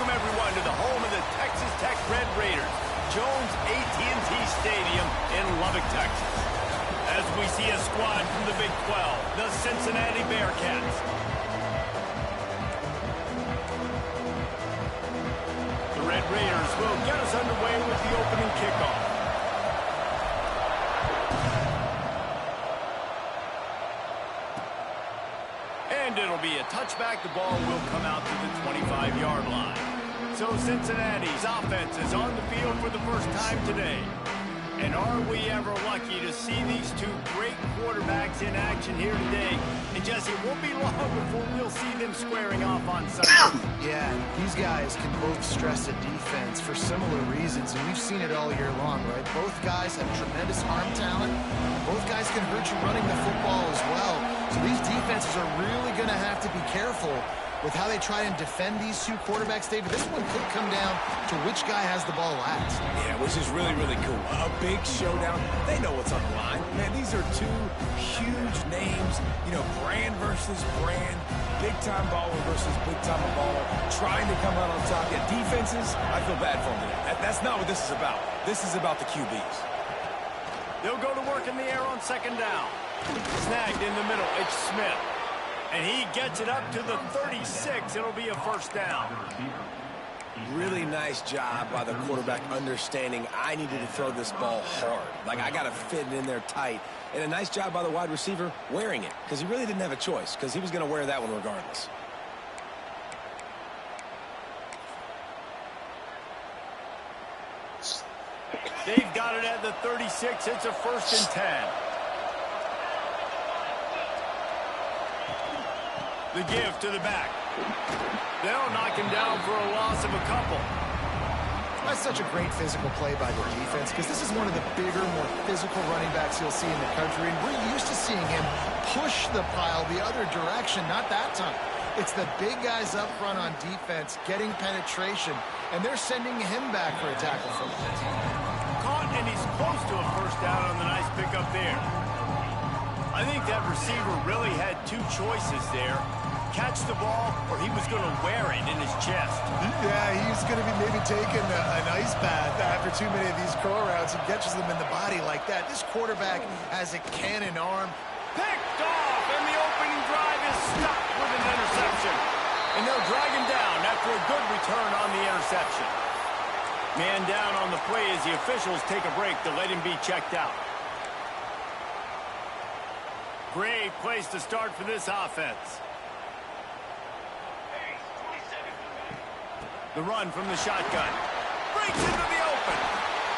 Welcome, everyone, to the home of the Texas Tech Red Raiders, Jones AT&T Stadium in Lubbock, Texas. As we see a squad from the Big 12, the Cincinnati Bearcats. The Red Raiders will get us underway with the opening kickoff. And it'll be a touchback. The ball will come out to the 25-yard line. So Cincinnati's offense is on the field for the first time today. And are we ever lucky to see these two great quarterbacks in action here today? And Jesse, it won't be long before we'll see them squaring off on Sunday. Yeah, these guys can both stress a defense for similar reasons, and we've seen it all year long, right? Both guys have tremendous arm talent. Both guys can hurt you running the football as well. So these defenses are really going to have to be careful with how they try and defend these two quarterbacks, David. This one could come down to which guy has the ball last. Yeah, which is really, really cool. A big showdown. They know what's on the line. Man, these are two huge names. You know, brand versus brand. Big-time baller versus big-time baller. Trying to come out on top. Yeah, defenses, I feel bad for them today. That's not what this is about. This is about the QBs. They'll go to work in the air on second down. Snagged in the middle. It's Smith. And he gets it up to the 36. It'll be a first down. Really nice job by the quarterback understanding I needed to throw this ball hard. Like, I got to fit it in there tight. And a nice job by the wide receiver wearing it, because he really didn't have a choice, because he was going to wear that one regardless. They've got it at the 36. It's a 1st and 10. The give to the back. They'll knock him down for a loss of a couple. That's such a great physical play by the defense, because this is one of the bigger, more physical running backs you'll see in the country, and we're used to seeing him push the pile the other direction. Not that time. It's the big guys up front on defense getting penetration, and they're sending him back for a tackle from the team. Caught, and he's close to a first down on the nice pickup there. I think that receiver really had two choices there. Catch the ball, or he was going to wear it in his chest. Yeah, he's going to be maybe taking an ice bath after too many of these curl routes and catches them in the body like that. This quarterback has a cannon arm. Picked off, and the opening drive is stopped with an interception. And they'll drag him down after a good return on the interception. Man down on the play as the officials take a break to let him be checked out. Great place to start for this offense. The run from the shotgun. Breaks into the open.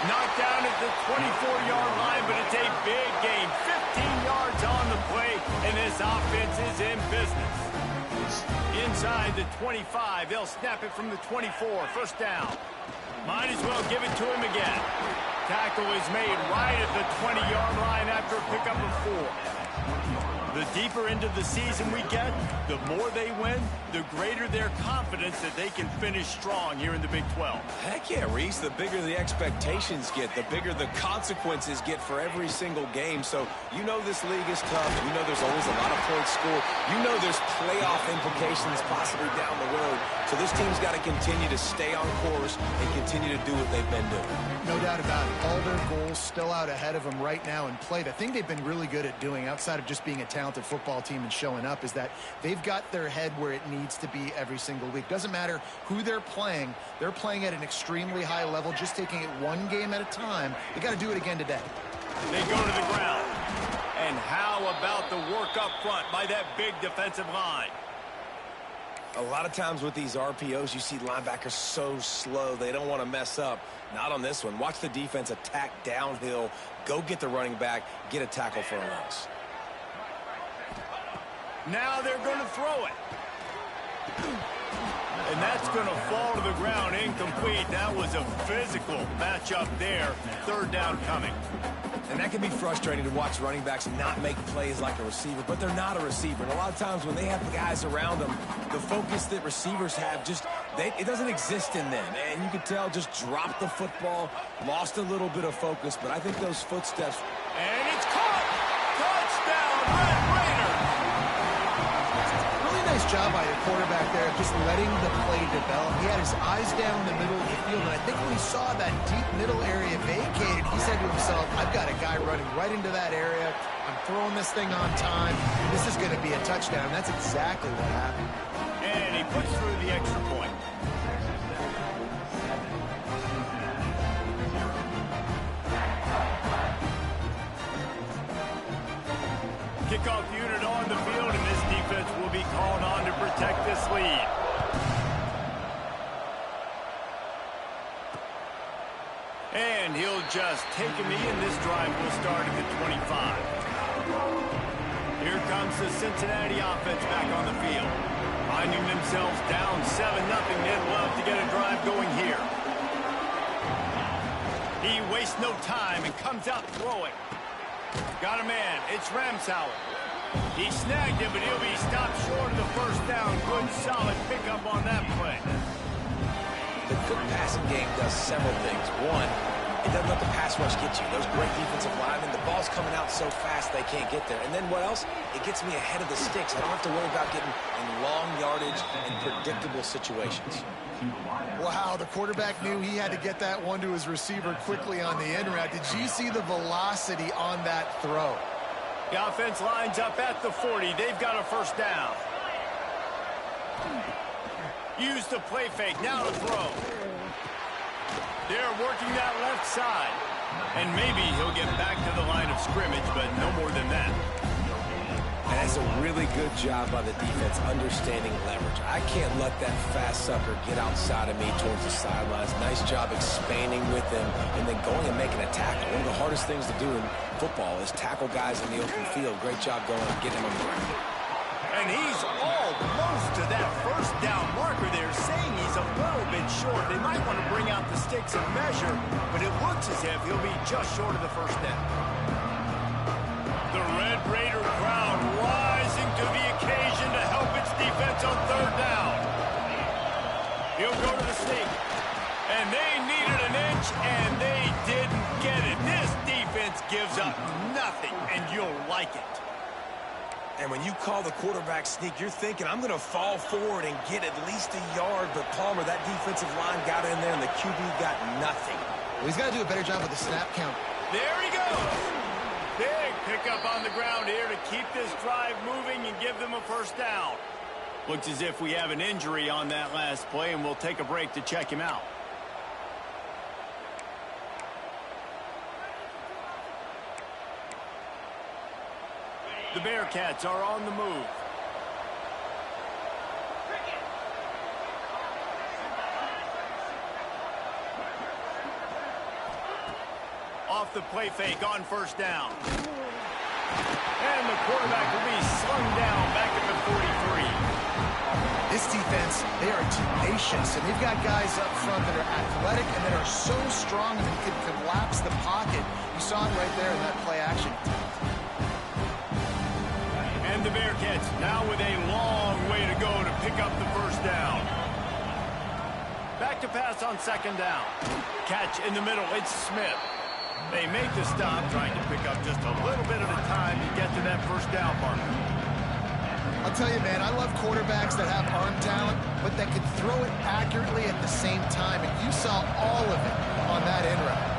Knocked down at the 24-yard line, but it's a big gain. 15 yards on the play, and this offense is in business. Inside the 25, they'll snap it from the 24. First down. Might as well give it to him again. Tackle is made right at the 20-yard line after a pickup of 4. The deeper into the season we get, the more they win, the greater their confidence that they can finish strong here in the Big 12. Heck yeah, Reese. The bigger the expectations get, the bigger the consequences get for every single game. So you know this league is tough. You know there's always a lot of points scored. You know there's playoff implications possibly down the road. So this team's got to continue to stay on course and continue to do what they've been doing. No doubt about it. All their goals still out ahead of them right now in play. The thing they've been really good at doing, outside of just being a talented football team and showing up, is that they've got their head where it needs to be every single week. Doesn't matter who they're playing at an extremely high level, just taking it one game at a time. They got to do it again today. They go to the ground. And how about the work up front by that big defensive line? A lot of times with these RPOs, you see linebackers so slow, they don't want to mess up. Not on this one. Watch the defense attack downhill, go get the running back, get a tackle for a loss. Now they're going to throw it. And that's going to fall to the ground incomplete. That was a physical matchup there. Third down coming. And that can be frustrating to watch running backs not make plays like a receiver, but they're not a receiver. And a lot of times when they have the guys around them, the focus that receivers have it doesn't exist in them. And you could tell just dropped the football, lost a little bit of focus, but I think those footsteps. And it's caught! Touchdown, Red Raiders! Really nice Nice job by the quarterback there, just letting the play develop. He had his eyes down the middle of the field, and I think when he saw that deep middle area vacated, he said to himself, I've got a guy running right into that area. I'm throwing this thing on time. This is going to be a touchdown. That's exactly what happened. And he puts through the extra point. Kickoff unit on the field, and this defense will be called on to protect this lead. And he'll just take a knee, and this drive will start at the 25. Here comes the Cincinnati offense back on the field. Finding themselves down 7-0, they'd love to get a drive going here. He wastes no time and comes out throwing. Got a man. It's Ramsauer. He snagged him, but he'll be stopped short of the first down. Good, solid pickup on that play. The good passing game does several things. One, it doesn't let the pass rush get you. Those great defensive linemen, the ball's coming out so fast they can't get there. And then what else? It gets me ahead of the sticks. I don't have to worry about getting in long yardage and predictable situations. Wow, the quarterback knew he had to get that one to his receiver quickly on the in route. Did you see the velocity on that throw? The offense lines up at the 40. They've got a first down. Use the play fake. Now to throw. They're working that left side. And maybe he'll get back to the line of scrimmage, but no more than that. And that's a really good job by the defense understanding leverage. I can't let that fast sucker get outside of me towards the sidelines. Nice job expanding with him and then going and making a tackle. One of the hardest things to do in football is tackle guys in the open field. Great job going and getting him on the ground. And he's almost to that first down marker there, saying he's a little bit short. They might want to bring out the sticks and measure, but it looks as if he'll be just short of the first down. The Red Raider crowd rising to the occasion to help its defense on third down. He'll go to the sneak. And they needed an inch, and they didn't get it. This defense gives up nothing, and you'll like it. And when you call the quarterback sneak, you're thinking, I'm going to fall forward and get at least a yard. But, Palmer, that defensive line got in there, and the QB got nothing. Well, he's got to do a better job with the snap count. There he goes. Big pickup on the ground here to keep this drive moving and give them a first down. Looks as if we have an injury on that last play, and we'll take a break to check him out. The Bearcats are on the move. Off the play fake on first down. And the quarterback will be slung down back at the 43. This defense, they are tenacious, and they've got guys up front that are athletic and that are so strong and can collapse the pocket. You saw it right there in that play action. And the Bearcats now with a long way to go to pick up the first down. Back to pass on second down. Catch in the middle. It's Smith. They make the stop, trying to pick up just a little bit at a time to get to that first down marker. I'll tell you, man, I love quarterbacks that have arm talent, but that can throw it accurately at the same time. And you saw all of it on that in route.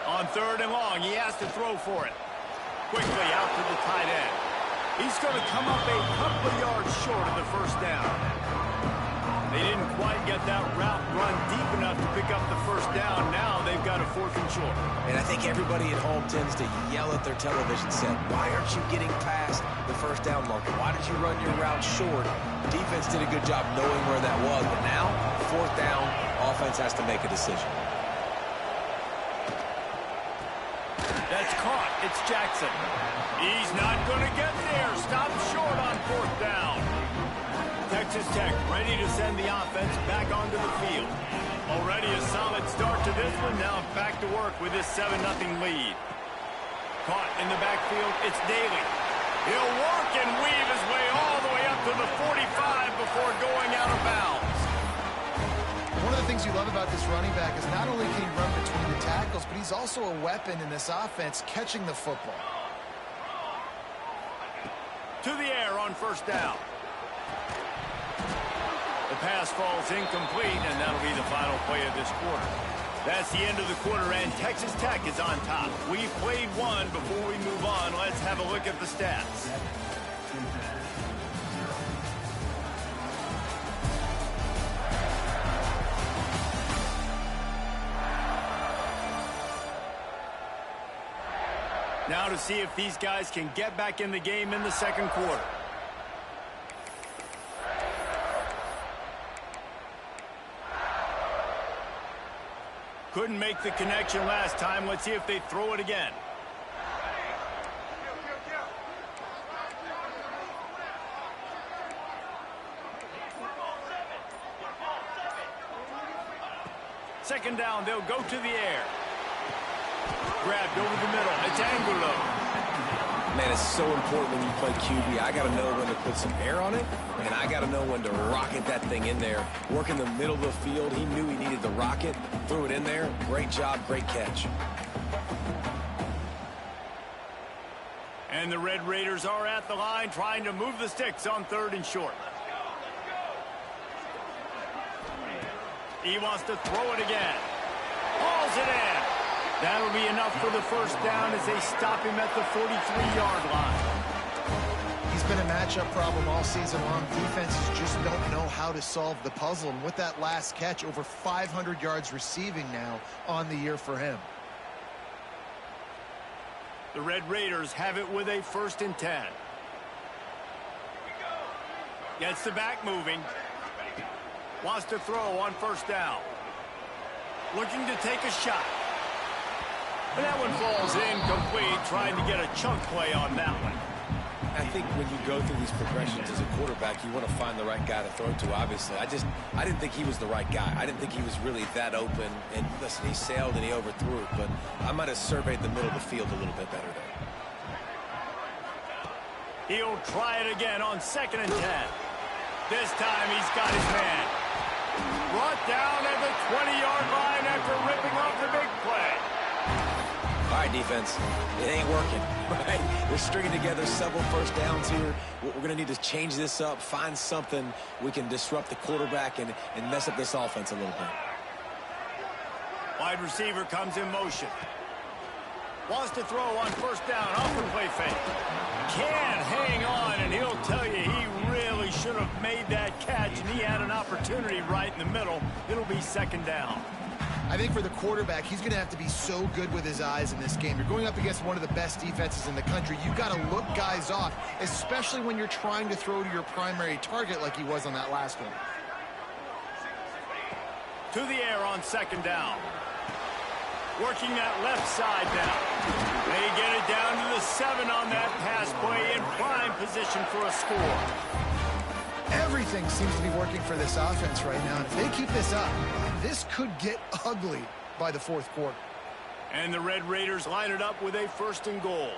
On third and long, he has to throw for it. Quickly out to the tight end. He's going to come up a couple of yards short of the first down. They didn't quite get that route run deep enough to pick up the first down. Now they've got a fourth and short. And I think everybody at home tends to yell at their television set, why aren't you getting past the first down marker? Why did you run your route short? Defense did a good job knowing where that was, but now, fourth down, offense has to make a decision. That's caught. It's Jackson. He's not going to get there. Stopped short on fourth down. Texas Tech ready to send the offense back onto the field. Already a solid start to this one. Now back to work with this 7-0 lead. Caught in the backfield. It's Daly. He'll work and weave his way all the way up to the 45 before going out of bounds. One of the things you love about this running back is not only can he run between the tackles, but he's also a weapon in this offense catching the football. To the air on first down. The pass falls incomplete, and that'll be the final play of this quarter. That's the end of the quarter, and Texas Tech is on top. We've played one. Before we move on, let's have a look at the stats. Now to see if these guys can get back in the game in the second quarter. Couldn't make the connection last time. Let's see if they throw it again. Second down, they'll go to the air. Grabbed over the middle. It's Angulo. Man, it's so important when you play QB. I got to know when to put some air on it, and I got to know when to rocket that thing in there. Work in the middle of the field. He knew he needed the rocket. Threw it in there. Great job. Great catch. And the Red Raiders are at the line trying to move the sticks on 3rd and short. He wants to throw it again. Hauls it in. That'll be enough for the first down as they stop him at the 43-yard line. He's been a matchup problem all season long. Defenses just don't know how to solve the puzzle. And with that last catch, over 500 yards receiving now on the year for him. The Red Raiders have it with a 1st and 10. Gets the back moving. Wants to throw on first down. Looking to take a shot. And that one falls incomplete, trying to get a chunk play on that one. I think when you go through these progressions as a quarterback, you want to find the right guy to throw to, obviously. I didn't think he was the right guy. I didn't think he was really that open. And listen, he sailed and he overthrew it, but I might have surveyed the middle of the field a little bit better there. He'll try it again on 2nd and 10. This time he's got his man. Brought down at the 20-yard line after ripping off the big play. All right, defense, it ain't working, right? They're stringing together several first downs here. We're going to need to change this up, find something we can disrupt the quarterback and mess up this offense a little bit. Wide receiver comes in motion. Wants to throw on first down, off the play fake. Can't hang on, and he'll tell you he really should have made that catch, and he had an opportunity right in the middle. It'll be 2nd down. I think for the quarterback, he's going to have to be so good with his eyes in this game. You're going up against one of the best defenses in the country. You've got to look guys off, especially when you're trying to throw to your primary target like he was on that last one. To the air on 2nd down. Working that left side down. They get it down to the 7 on that pass play in prime position for a score. Everything seems to be working for this offense right now. And if they keep this up, this could get ugly by the 4th quarter. And the Red Raiders line it up with a 1st and goal.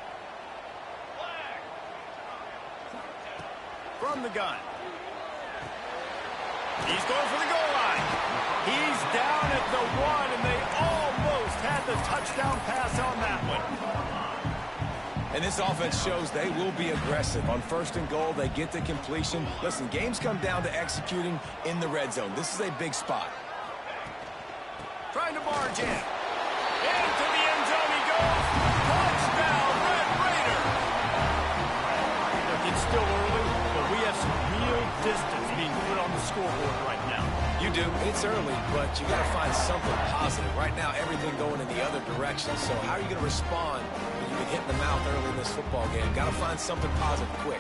From the gun. He's going for the goal line. He's down at the 1, and they almost had the touchdown pass on that one. And this offense shows they will be aggressive. On 1st and goal, they get the completion. Listen, games come down to executing in the red zone. This is a big spot. Trying to barge in. Into the end zone he goes. Touchdown, Red Raider. Look, it's still early, but we have some real distance being put on the scoreboard right now. You do. It's early, but you got to find something positive. Right now, everything going in the other direction. So how are you going to respond when you've been hit in the mouth early in this football game? Got to find something positive quick.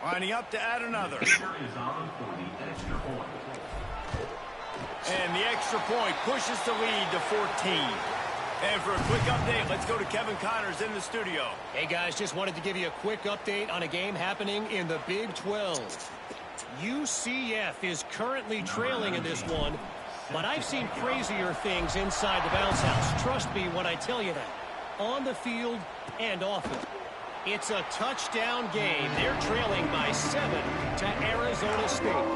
Lining up to add another. And the extra point pushes the lead to 14. And for a quick update, let's go to Kevin Connors in the studio. Hey, guys, just wanted to give you a quick update on a game happening in the Big 12. UCF is currently trailing in this one But I've seen crazier things inside the bounce house. Trust me when I tell you that. On the field and off it. It's a touchdown game. They're trailing by 7 to Arizona State.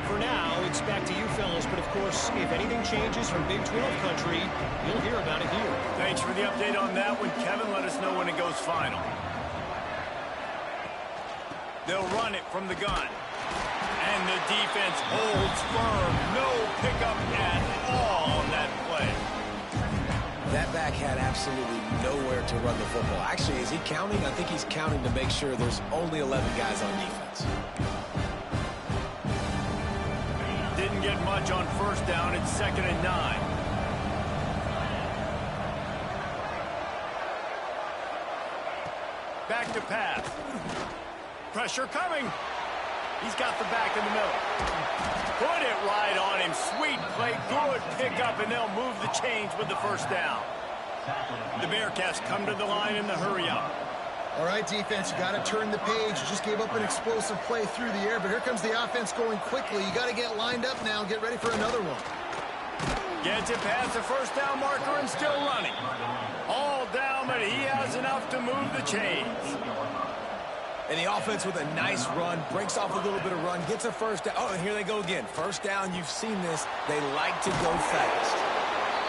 For now, it's back to you fellas. But, of course, if anything changes from Big 12 country, you'll hear about it here. Thanks for the update on that one, Kevin. Let us know when it goes final. They'll run it from the gun. And the defense holds firm. No pickup at all on that play. That back had absolutely nowhere to run the football. Actually, is he counting? I think he's counting to make sure there's only 11 guys on defense. Didn't get much on first down. It's 2nd and 9. Back to pass. Pressure coming. He's got the back in the middle. Put it right on him. Sweet play. Good pickup, and they'll move the chains with the first down. The Bearcats come to the line in the hurry-up. All right, defense, you got to turn the page. You just gave up an explosive play through the air, but here comes the offense going quickly. You got to get lined up now. Get ready for another one. Gets it past the first down marker and still running. All down, but he has enough to move the chains. And the offense with a nice run, breaks off a little bit of run, gets a first down. Oh, and here they go again. First down, you've seen this. They like to go fast.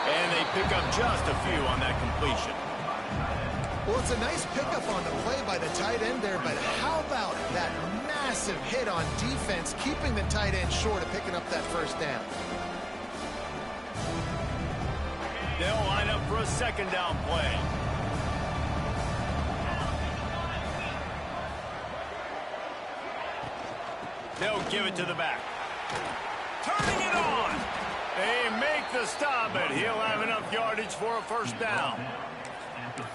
And they pick up just a few on that completion. Well, it's a nice pickup on the play by the tight end there, but how about that massive hit on defense, keeping the tight end short of picking up that first down? They'll line up for a 2nd down play. They'll give it to the back. Turning it on. They make the stop, but he'll have enough yardage for a first down.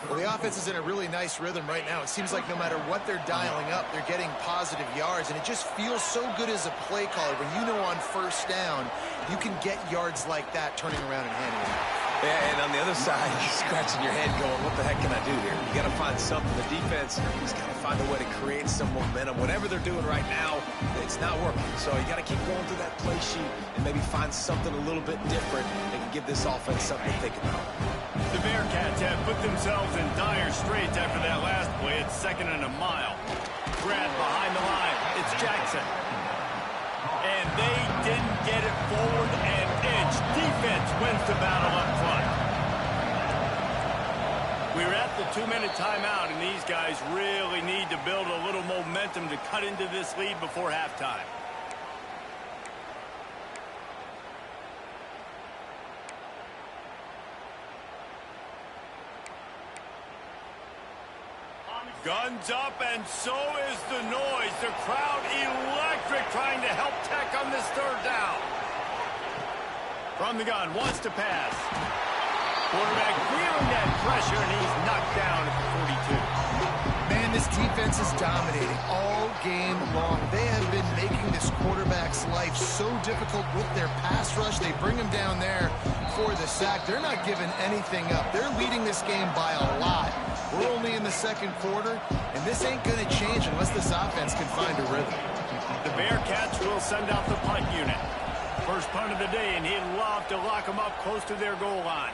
Well, the offense is in a really nice rhythm right now. It seems like no matter what they're dialing up, they're getting positive yards, and it just feels so good as a play caller when you know on first down you can get yards like that turning around and handing it. Yeah, and on the other side, you're scratching your head going, what the heck can I do here? You got to find something. The defense has got to find a way to create some momentum. Whatever they're doing right now, it's not working. So you got to keep going through that play sheet and maybe find something a little bit different that can give this offense something to think about. The Bearcats have put themselves in dire straits after that last play. It's 2nd and a mile. Grab behind the line. It's Jackson. And they didn't get it forward an inch. Defense wins the battle up front. We're at the 2-minute timeout, and these guys really need to build a little momentum to cut into this lead before halftime. Guns up, and so is the noise. The crowd electric, trying to help Tech on this 3rd down. From the gun, wants to pass. Quarterback feeling that pressure, and he's knocked down at the 42. Man, this defense is dominating all game long. They have been making this quarterback's life so difficult with their pass rush. They bring him down there for the sack. They're not giving anything up. They're leading this game by a lot. We're only in the 2nd quarter, and this ain't going to change unless this offense can find a rhythm. The Bearcats will send out the punt unit. First punt of the day, and he'd love to lock them up close to their goal line.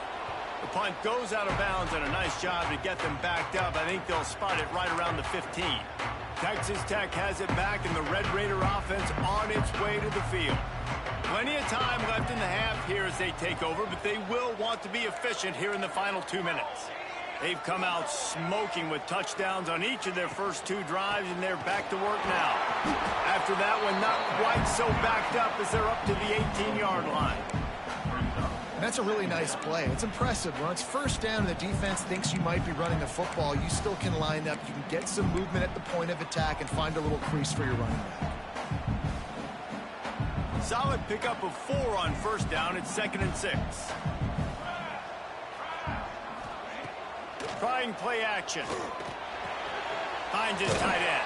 The punt goes out of bounds, and a nice job to get them backed up. I think they'll spot it right around the 15. Texas Tech has it back, and the Red Raider offense on its way to the field. Plenty of time left in the half here as they take over, but they will want to be efficient here in the final 2 minutes. They've come out smoking with touchdowns on each of their first 2 drives, and they're back to work now. After that one, not quite so backed up as they're up to the 18-yard line. And that's a really nice play. It's impressive. When it's first down and the defense thinks you might be running the football, you still can line up. You can get some movement at the point of attack and find a little crease for your running back. Solid pickup of 4 on first down. It's 2nd and 6. Trying play action. Finds his tight end.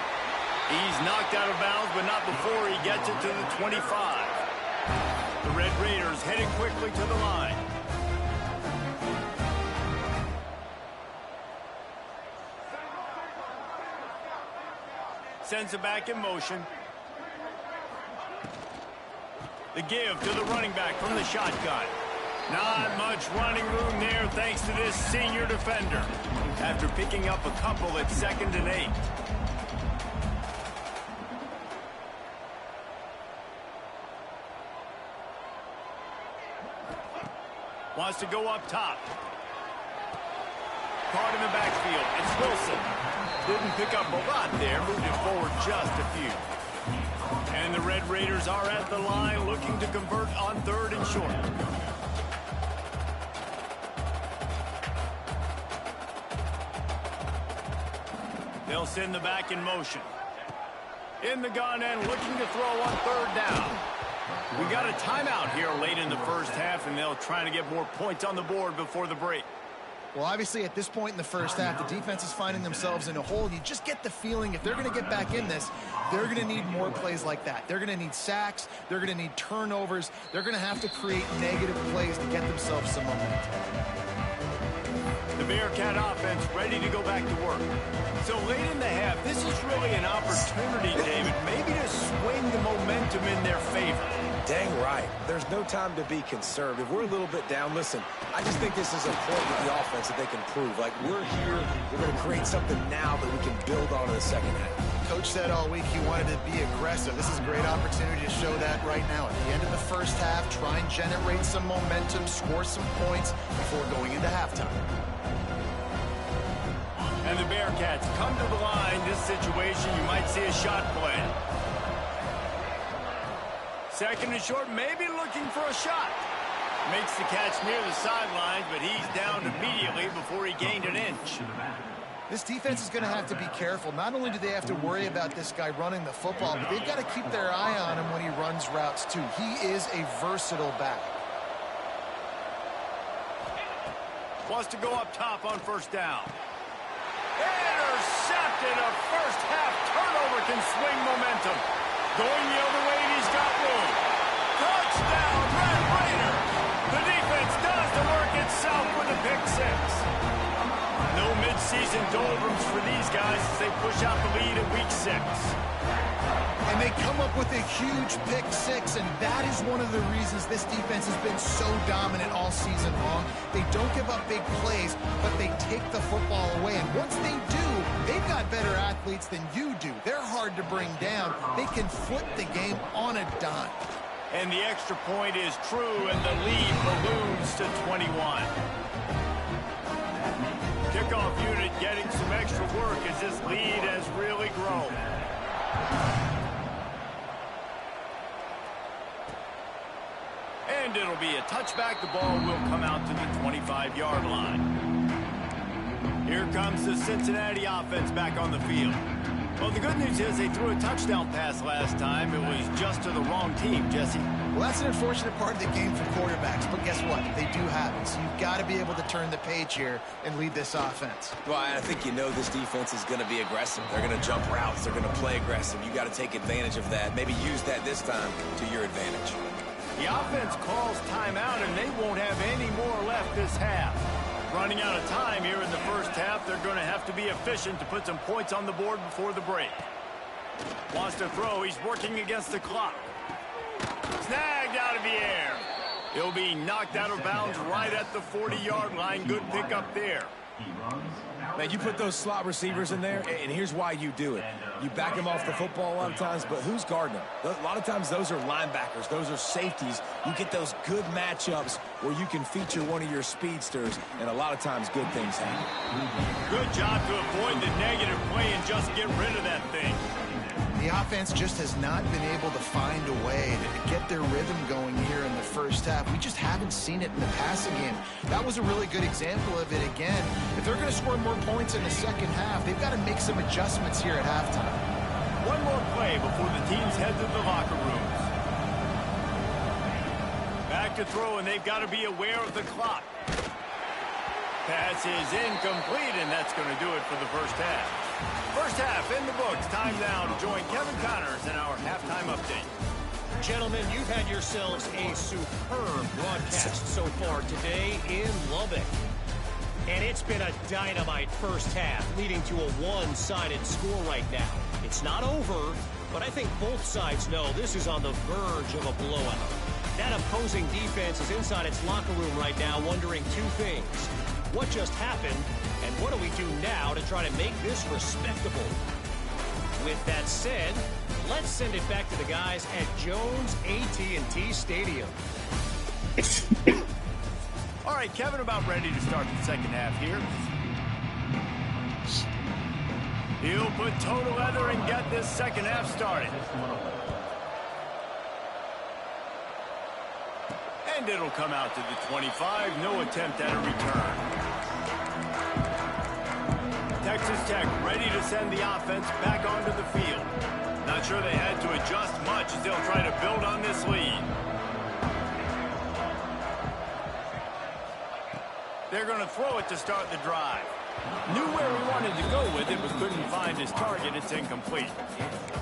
He's knocked out of bounds, but not before he gets it to the 25. The Red Raiders heading quickly to the line. Sends it back in motion. The The give to the running back from the shotgun. Not much running room there thanks to this senior defender. After picking up a couple at 2nd and 8. Wants to go up top. Caught in the backfield. It's Wilson. Didn't pick up a lot there. Moved it forward just a few. And the Red Raiders are at the line looking to convert on 3rd and short. They'll send the back in motion. In the gun and looking to throw on 3rd down. We got a timeout here late in the first half, and they'll try to get more points on the board before the break. Well, obviously, at this point in the first half, the defense is finding themselves in a hole. You just get the feeling if they're going to get back in this, they're going to need more plays like that. They're going to need sacks. They're going to need turnovers. They're going to have to create negative plays to get themselves some momentum. The Bearcat offense ready to go back to work. So late in the half, this is really an opportunity, David, maybe to swing the momentum in their favor. Dang right. There's no time to be conservative. We're a little bit down. Listen, I just think this is a point with the offense that they can prove. Like, we're here. We're going to create something now that we can build on in the second half. Coach said all week he wanted to be aggressive. This is a great opportunity to show that right now. At the end of the first half, try and generate some momentum, score some points before going into halftime. And the Bearcats come to the line. This situation, you might see a shot play. 2nd and short, maybe looking for a shot. Makes the catch near the sidelines, but he's down immediately before he gained an inch. This defense is going to have to be careful. Not only do they have to worry about this guy running the football, but they've got to keep their eye on him when he runs routes, too. He is a versatile back. Wants to go up top on 1st down. Intercepted. A first-half turnover can swing momentum. Going the other way, and he's got room. Touchdown, Red Raider. The defense does the work itself with a pick 6. No midseason doldrums for these guys as they push out the lead at week 6. And they come up with a huge pick 6, and that is one of the reasons this defense has been so dominant all season long. They don't give up big plays, but they take the football away. And once they do, they've got better athletes than you do. They're hard to bring down. They can flip the game on a dime. And the extra point is true, and the lead balloons to 21. Kickoff unit getting some extra work as this lead has really grown. And it'll be a touchback. The ball will come out to the 25-yard line. Here comes the Cincinnati offense back on the field. Well, the good news is they threw a touchdown pass last time. It was just to the wrong team, Jesse. Well, that's an unfortunate part of the game for quarterbacks, but guess what? They do have it, so you've got to be able to turn the page here and lead this offense. Well, I think you know this defense is going to be aggressive. They're going to jump routes. They're going to play aggressive. You got to take advantage of that. Maybe use that this time to your advantage. The offense calls timeout, and they won't have any more left this half. Running out of time here in the first half, they're going to have to be efficient to put some points on the board before the break. Wants to throw. He's working against the clock. Snagged out of the air. He'll be knocked out of bounds right at the 40-yard line. Good pickup there. Man, you put those slot receivers in there, and here's why you do it. You back them off the football a lot of times, but who's guarding them? A lot of times those are linebackers. Those are safeties. You get those good matchups where you can feature one of your speedsters, and a lot of times good things happen. Good job to avoid the negative play and just get rid of that thing. The offense just has not been able to find a way to get their rhythm going here in the first half. We just haven't seen it in the passing game. That was a really good example of it again. If they're going to score more points in the second half, they've got to make some adjustments here at halftime. One more play before the teams head to the locker rooms. Back to throw, and they've got to be aware of the clock. Pass is incomplete, and that's going to do it for the first half. First half in the books. Time now to join Kevin Connors in our halftime update. Gentlemen, you've had yourselves a superb broadcast so far today in Lubbock. And it's been a dynamite first half, leading to a one-sided score right now. It's not over, but I think both sides know this is on the verge of a blowout. That opposing defense is inside its locker room right now wondering two things. What just happened, and what do we do now to try to make this respectable? With that said, let's send it back to the guys at Jones AT&T Stadium. All right, Kevin, about ready to start the second half here. He'll put total leather and get this second half started. And it'll come out to the 25. No attempt at a return. Texas Tech ready to send the offense back onto the field. Not sure they had to adjust much as they'll try to build on this lead. They're going to throw it to start the drive. Knew where he wanted to go with it, but couldn't find his target. It's incomplete.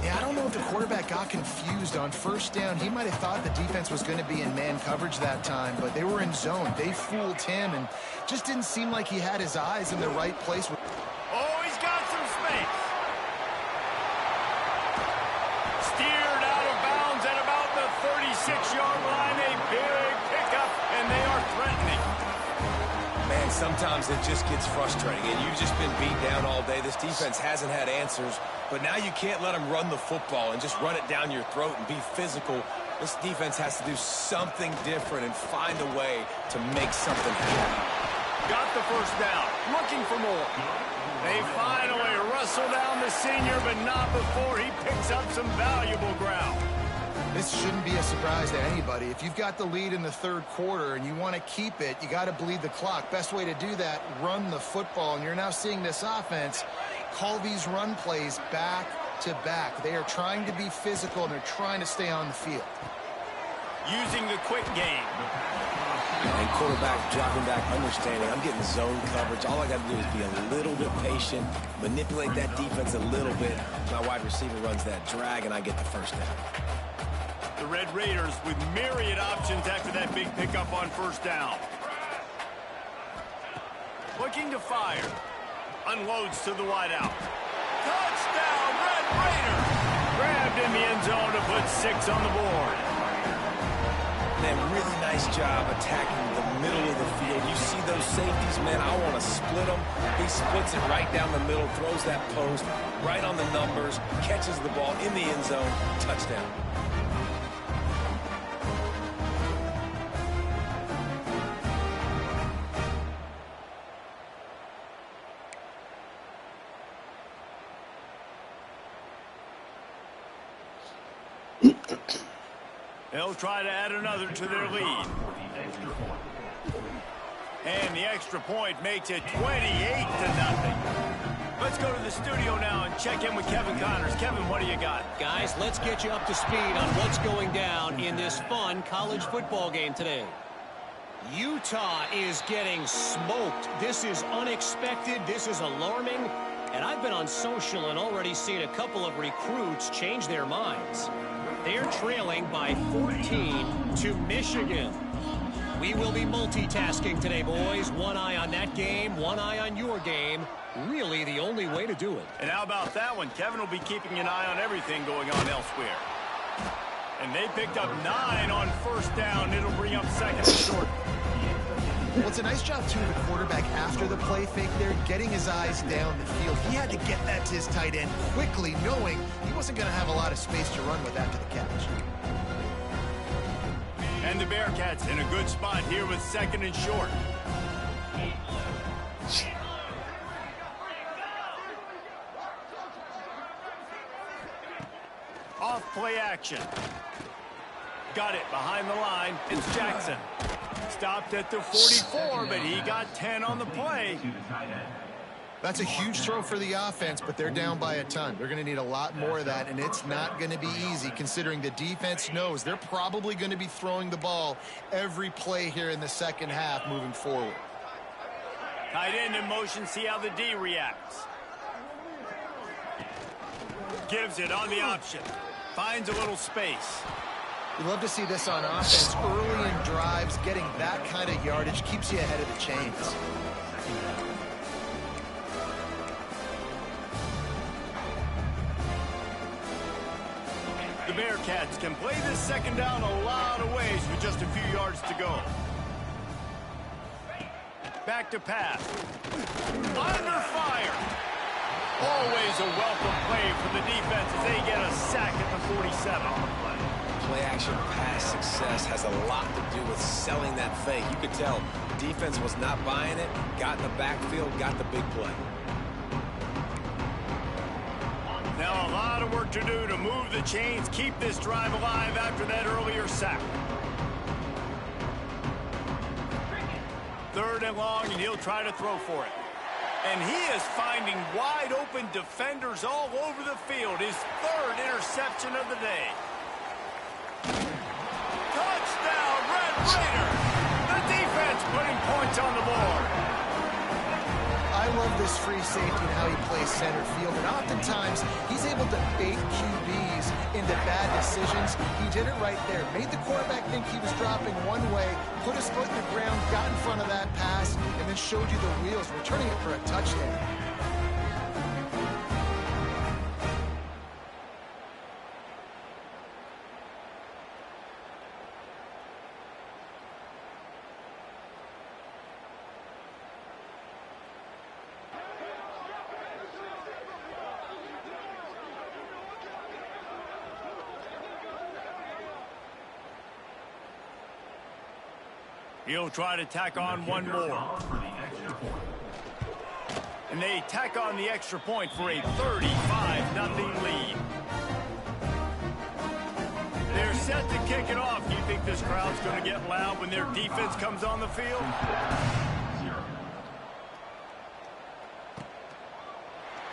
Yeah, I don't know if the quarterback got confused on first down. He might have thought the defense was going to be in man coverage that time, but they were in zone. They fooled him and just didn't seem like he had his eyes in the right place. Oh, he's got some space. Steered out of bounds at about the 36-yard line. A big pickup, and they are threatening. Man, sometimes it just gets frustrating, and you've just been beat down all day. This defense hasn't had answers, but now you can't let them run the football and just run it down your throat and be physical. This defense has to do something different and find a way to make something happen. Got the first down, looking for more. They finally wrestle down the senior, but not before he picks up some valuable ground. This shouldn't be a surprise to anybody. If you've got the lead in the third quarter and you want to keep it, you got to bleed the clock. Best way to do that, run the football. And you're now seeing this offense call these run plays back to back. They are trying to be physical, and they're trying to stay on the field. Using the quick game. And quarterback dropping back, understanding I'm getting zone coverage. All I got to do is be a little bit patient, manipulate that defense a little bit. My wide receiver runs that drag, and I get the first down. The Red Raiders with myriad options after that big pickup on first down. Looking to fire. Unloads to the wideout. Touchdown, Red Raiders! Grabbed in the end zone to put 6 on the board. Man, really nice job attacking the middle of the field. You see those safeties, man, I want to split them. He splits it right down the middle, throws that post right on the numbers, catches the ball in the end zone, touchdown. They'll try to add another to their lead. And the extra point makes it 28-0. Let's go to the studio now and check in with Kevin Connors. Kevin, what do you got? Guys, let's get you up to speed on what's going down in this fun college football game today. Utah is getting smoked. This is unexpected. This is alarming. And I've been on social and already seen a couple of recruits change their minds. They're trailing by 14 to Michigan. We will be multitasking today, boys. One eye on that game, one eye on your game. Really the only way to do it. And how about that one? Kevin will be keeping an eye on everything going on elsewhere. And they picked up 9 on first down. It'll bring up second and short. Well, it's a nice job, too, the quarterback after the play fake there, getting his eyes down the field. He had to get that to his tight end quickly, knowing he wasn't going to have a lot of space to run with after the catch. And the Bearcats in a good spot here with second and short. Off play action. Got it behind the line. It's Jackson. Stopped at the 44, but he got 10 on the play. That's a huge throw for the offense, but they're down by a ton. They're going to need a lot more of that, and it's not going to be easy considering the defense knows they're probably going to be throwing the ball every play here in the second half moving forward. Tight end in motion, see how the D reacts. Gives it on the option. Finds a little space. We love to see this on offense early in drives. Getting that kind of yardage keeps you ahead of the chains. The Bearcats can play this second down a lot of ways with just a few yards to go. Back to pass. Under fire. Always a welcome play for the defense as they get a sack at the 47. Play-action pass success has a lot to do with selling that fake. You could tell defense was not buying it, got in the backfield, got the big play. Now a lot of work to do to move the chains, keep this drive alive after that earlier sack. 3rd and long, and he'll try to throw for it. And he is finding wide open defenders all over the field. His 3rd interception of the day. Touchdown, Red Raider! The defense putting points on the board. I love this free safety and how he plays center field, and oftentimes he's able to bait QBs into bad decisions. He did it right there. Made the quarterback think he was dropping one way, put his foot in the ground, got in front of that pass, and then showed you the wheels, returning it for a touchdown. He'll try to tack on one more. And they tack on the extra point for a 35-0 lead. They're set to kick it off. Do you think this crowd's going to get loud when their defense comes on the field?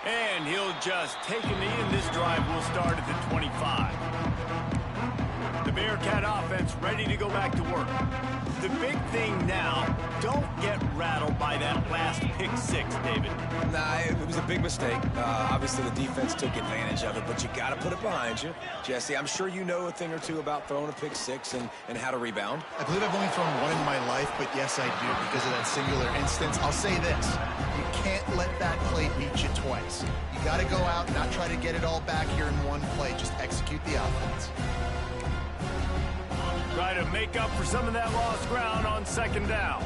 And he'll just take a knee, and this drive will start at the 25. The Bearcat offense ready to go back to work. The big thing now, don't get rattled by that last pick-6, David. Nah, it was a big mistake. Obviously, the defense took advantage of it, but you got to put it behind you. Jesse, I'm sure you know a thing or two about throwing a pick-6 and how to rebound. I believe I've only thrown one in my life, but yes, I do, because of that singular instance. I'll say this. You can't let that play beat you twice. You got to go out, not try to get it all back here in one play. Just execute the offense. Try to make up for some of that lost ground on 2nd down.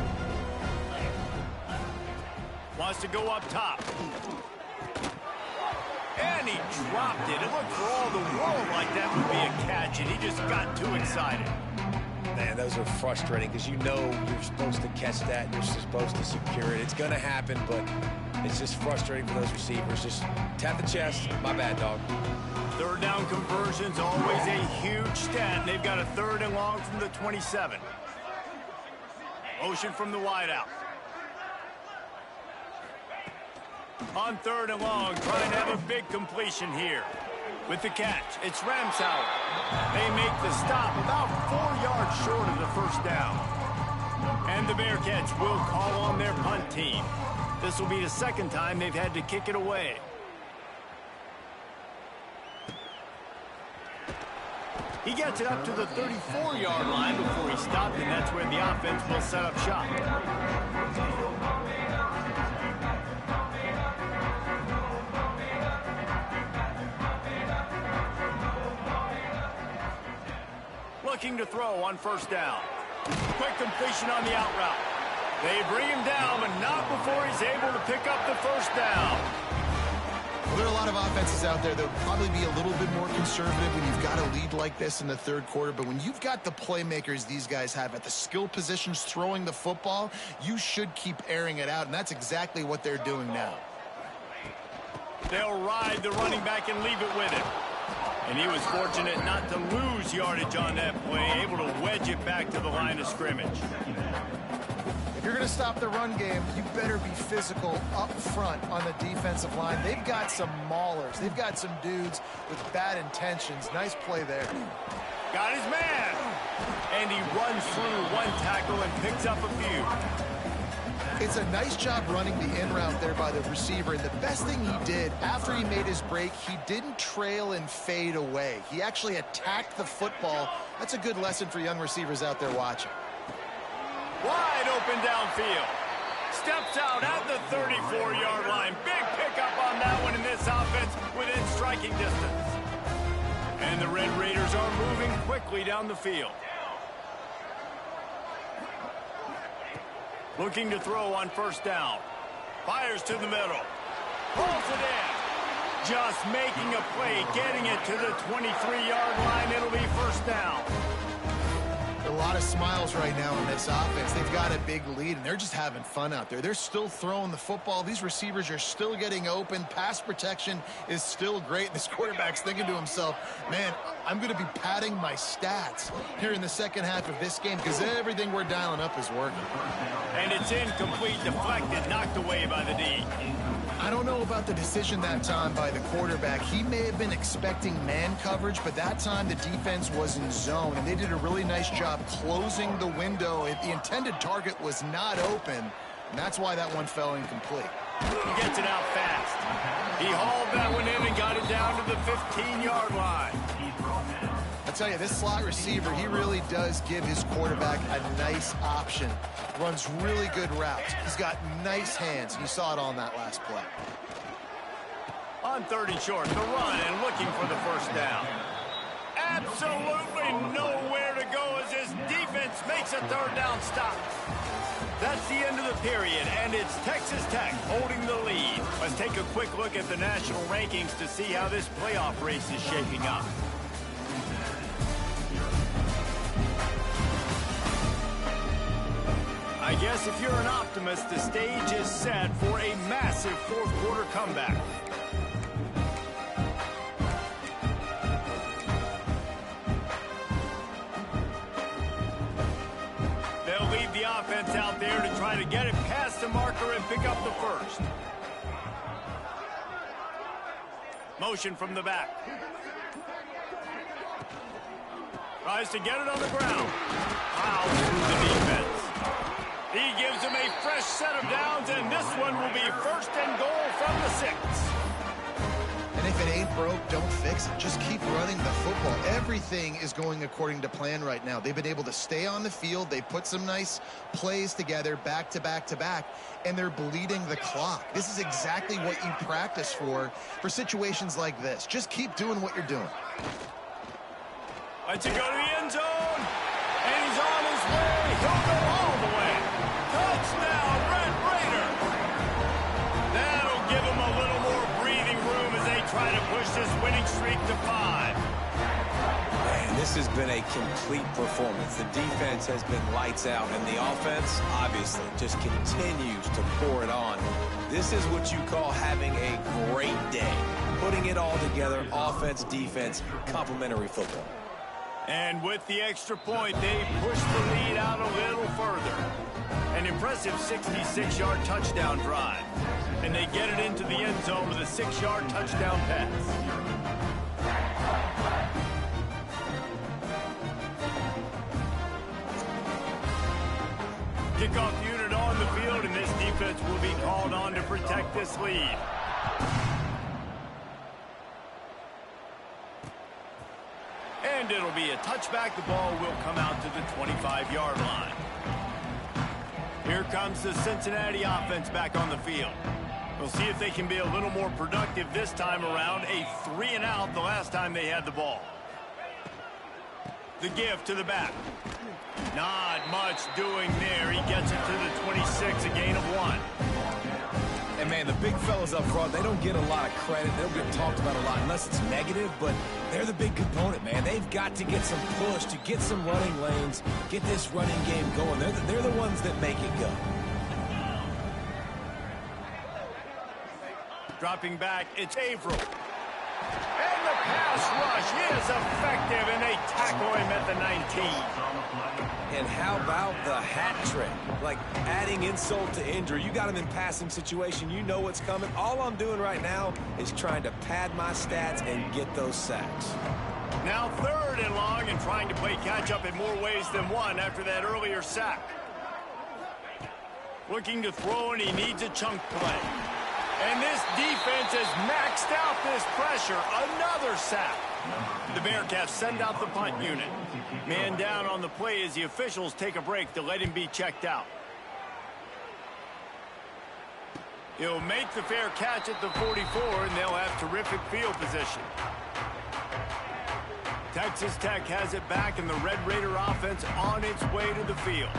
Wants to go up top. And he dropped it. It looked for all the world like that would be a catch, and he just got too excited. Man, those are frustrating because you know you're supposed to catch that. You're supposed to secure it. It's going to happen, but it's just frustrating for those receivers. Just tap the chest. My bad, dog. 3rd down conversion's always a huge stat. They've got a 3rd and long from the 27. Motion from the wideout. On 3rd and long, trying to have a big completion here. With the catch, it's Ramsauer. They make the stop about 4 yards short of the 1st down. And the Bearcats will call on their punt team. This will be the 2nd time they've had to kick it away. He gets it up to the 34-yard line before he stopped, and that's where the offense will set up shop. Looking to throw on 1st down. Quick completion on the out route. They bring him down, but not before he's able to pick up the 1st down. Well, there are a lot of offenses out there that would probably be a little bit more conservative when you've got a lead like this in the 3rd quarter. But when you've got the playmakers these guys have at the skill positions throwing the football, you should keep airing it out, and that's exactly what they're doing now. They'll ride the running back and leave it with him. And he was fortunate not to lose yardage on that play, able to wedge it back to the line of scrimmage. If you're going to stop the run game, you better be physical up front on the defensive line. They've got some maulers. They've got some dudes with bad intentions. Nice play there. Got his man. And he runs through one tackle and picks up a few. It's a nice job running the in route there by the receiver. And the best thing he did after he made his break, he didn't trail and fade away. He actually attacked the football. That's a good lesson for young receivers out there watching. Wide open downfield. Steps out at the 34-yard line. Big pickup on that one in this offense within striking distance. And the Red Raiders are moving quickly down the field. Looking to throw on first down. Fires to the middle. Pulls it in. Just making a play, getting it to the 23-yard line. It'll be first down. A lot of smiles right now in this offense. They've got a big lead, and they're just having fun out there. They're still throwing the football. These receivers are still getting open. Pass protection is still great. This quarterback's thinking to himself, man, I'm going to be padding my stats here in the second half of this game because everything we're dialing up is working. And it's incomplete, deflected, knocked away by the D. I don't know about the decision that time by the quarterback. He may have been expecting man coverage, but that time the defense was in zone, and they did a really nice job closing the window. The intended target was not open, and that's why that one fell incomplete. He gets it out fast. He hauled that one in and got it down to the 15-yard line. I tell you, this slot receiver, he really does give his quarterback a nice option. Runs really good routes. He's got nice hands. You saw it on that last play. On 30 short, the run and looking for the first down. Absolutely nowhere to go as his defense makes a third down stop. That's the end of the period, and it's Texas Tech holding the lead. Let's take a quick look at the national rankings to see how this playoff race is shaping up. I guess if you're an optimist, the stage is set for a massive fourth-quarter comeback. They'll leave the offense out there to try to get it past the marker and pick up the first. Motion from the back. Tries to get it on the ground. Fouls through the defense. He gives him a fresh set of downs, and this one will be first and goal from the 6. And if it ain't broke, don't fix it. Just keep running the football. Everything is going according to plan right now. They've been able to stay on the field. They put some nice plays together back to back to back, and they're bleeding the clock. This is exactly what you practice for situations like this. Just keep doing what you're doing. Let's go to the end zone, and he's on his way. He'll go all the way. Touchdown, Red Raider. That'll give him a little more breathing room as they try to push this winning streak to 5. Man, this has been a complete performance. The defense has been lights out, and the offense, obviously, just continues to pour it on. This is what you call having a great day. Putting it all together, offense, defense, complementary football. And with the extra point, they push the lead out a little further. An impressive 66-yard touchdown drive. And they get it into the end zone with a 6-yard touchdown pass. Kickoff unit on the field, and this defense will be called on to protect this lead. And it'll be a touchback. The ball will come out to the 25-yard line. Here comes the Cincinnati offense back on the field. We'll see if they can be a little more productive this time around. A 3-and-out the last time they had the ball. The give to the back. Not much doing there. He gets it to the 26, a gain of 1. And, man, the big fellas up front, they don't get a lot of credit. They don't get talked about a lot unless it's negative, but they're the big component, man. They've got to get some push, to get some running lanes, get this running game going. They're the ones that make it go. Dropping back, it's Averill. And the pass rush is effective, and they tackle him at the 19. And how about the hat trick? Like adding insult to injury. You got him in passing situation. You know what's coming. All I'm doing right now is trying to pad my stats and get those sacks. Now 3rd and long, and trying to play catch-up in more ways than one after that earlier sack. Looking to throw, and he needs a chunk play. And this defense has maxed out this pressure. Another sack. The Bearcats send out the punt unit. Man down on the play as the officials take a break to let him be checked out. He'll make the fair catch at the 44, and they'll have terrific field position. Texas Tech has it back, and the Red Raider offense on its way to the field.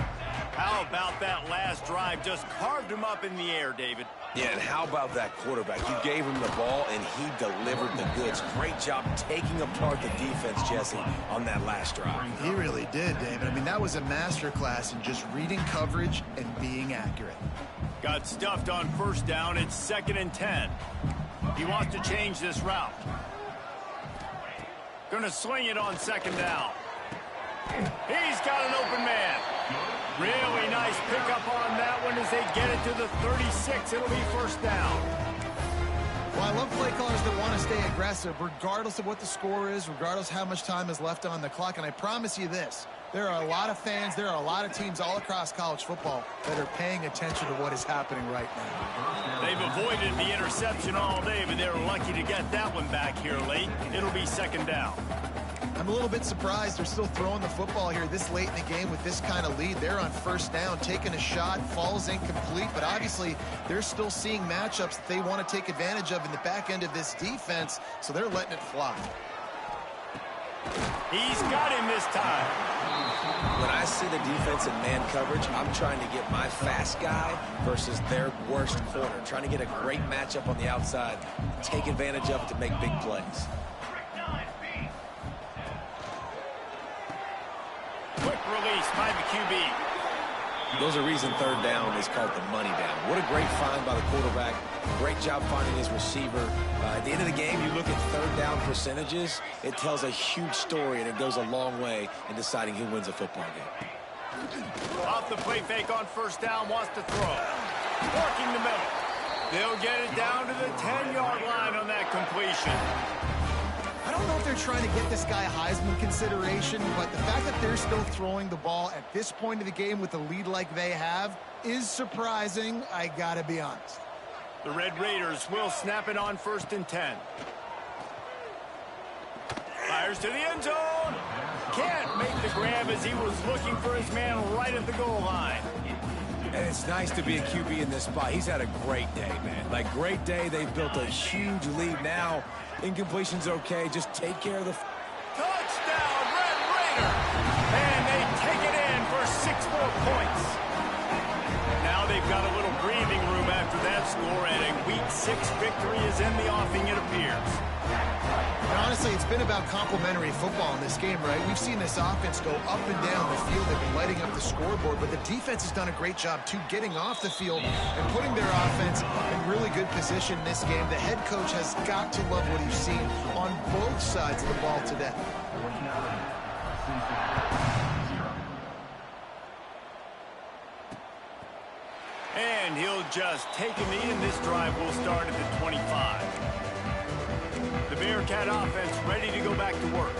How about that last drive? Just carved him up in the air, David. Yeah, and how about that quarterback? You gave him the ball, and he delivered the goods. Great job taking apart the defense, Jesse, on that last drive. He really did, David. I mean, that was a masterclass in just reading coverage and being accurate. Got stuffed on first down. It's 2nd and 10. He wants to change this route. Going to swing it on 2nd down. He's got an open man. Really nice pickup on that one as they get it to the 36. It'll be first down. Well, I love play callers that want to stay aggressive, regardless of what the score is, regardless how much time is left on the clock. And I promise you this, there are a lot of fans, there are a lot of teams all across college football that are paying attention to what is happening right now. They've avoided the interception all day, but they're lucky to get that one back here late. It'll be 2nd down. I'm a little bit surprised they're still throwing the football here this late in the game with this kind of lead. They're on first down, taking a shot, falls incomplete, but obviously they're still seeing matchups that they want to take advantage of in the back end of this defense, so they're letting it fly. He's got him this time. When I see the defense in man coverage, I'm trying to get my fast guy versus their worst corner, trying to get a great matchup on the outside, take advantage of it to make big plays. Quick release by the QB. There's a reason 3rd down is called the money down. What a great find by the quarterback. Great job finding his receiver. At the end of the game, you look at 3rd down percentages. It tells a huge story, and it goes a long way in deciding who wins a football game. Off the play fake on first down, wants to throw. Working the middle. They'll get it down to the 10-yard line on that completion. I don't know if they're trying to get this guy Heisman consideration, but the fact that they're still throwing the ball at this point of the game with a lead like they have is surprising, I gotta be honest. The Red Raiders will snap it on 1st and 10. Fires to the end zone. Can't make the grab as he was looking for his man right at the goal line. And it's nice to be a QB in this spot. He's had a great day, man. Like, great day. They've built a huge lead now. Incompletion's okay. Just take care of the... Touchdown, Red Raider! And they take it in for 6 more points. Now they've got a little breathing room after that score, and a Week 6 victory is in the offing, it appears. And honestly, it's been about complementary football in this game, right? We've seen this offense go up and down the field. They've been lighting up the scoreboard, but the defense has done a great job, too, getting off the field and putting their offense in really good position in this game. The head coach has got to love what he's seen on both sides of the ball today. And he'll just take a knee, and this drive will start at the 25. The Bearcat offense ready to go back to work.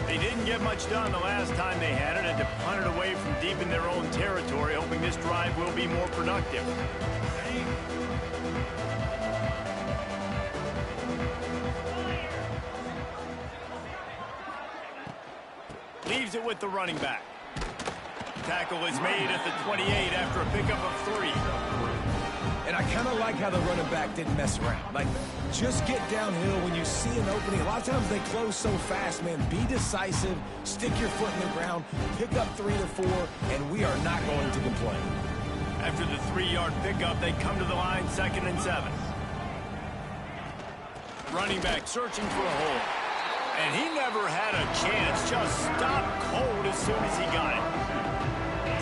They didn't get much done the last time they had it, and to punt it away from deep in their own territory, hoping this drive will be more productive. Leaves it with the running back. Tackle is made at the 28 after a pickup of 3. And I kind of like how the running back didn't mess around. Like, just get downhill when you see an opening. A lot of times they close so fast, man. Be decisive, stick your foot in the ground, pick up 3 to 4, and we are not going to complain. After the 3-yard pickup, they come to the line, 2nd and 7. Running back searching for a hole. And he never had a chance, just stopped cold as soon as he got it.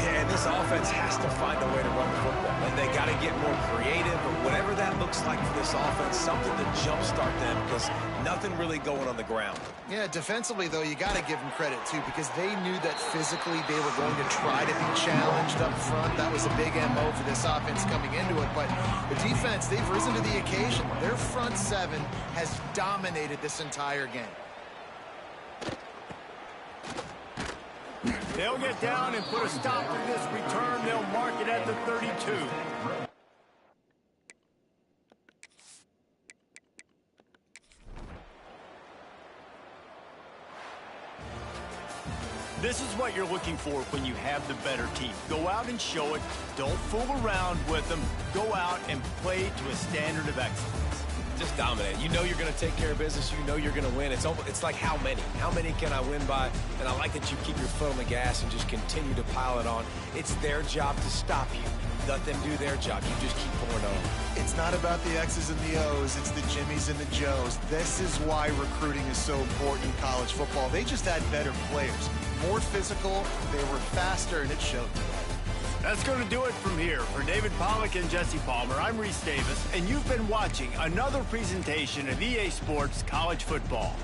Yeah, and this offense has to find a way to run the football. And they got to get more creative, but whatever that looks like for this offense, something to jumpstart them, because nothing really going on the ground. Yeah, defensively, though, you got to give them credit, too, because they knew that physically they were going to try to be challenged up front. That was a big MO for this offense coming into it. But the defense, they've risen to the occasion. Their front 7 has dominated this entire game. They'll get down and put a stop to this return. They'll mark it at the 32. This is what you're looking for when you have the better team. Go out and show it. Don't fool around with them. Go out and play to a standard of excellence. just dominate. You know you're going to take care of business. You know you're going to win. It's like how many? How many can I win by? And I like that you keep your foot on the gas and just continue to pile it on. It's their job to stop you. Let them do their job. You just keep pouring on. It's not about the X's and the O's. It's the Jimmies and the Joes. This is why recruiting is so important in college football. They just had better players, more physical, they were faster, and it showed. That's going to do it from here. For David Pollack and Jesse Palmer, I'm Reese Davis, and you've been watching another presentation of EA Sports College Football.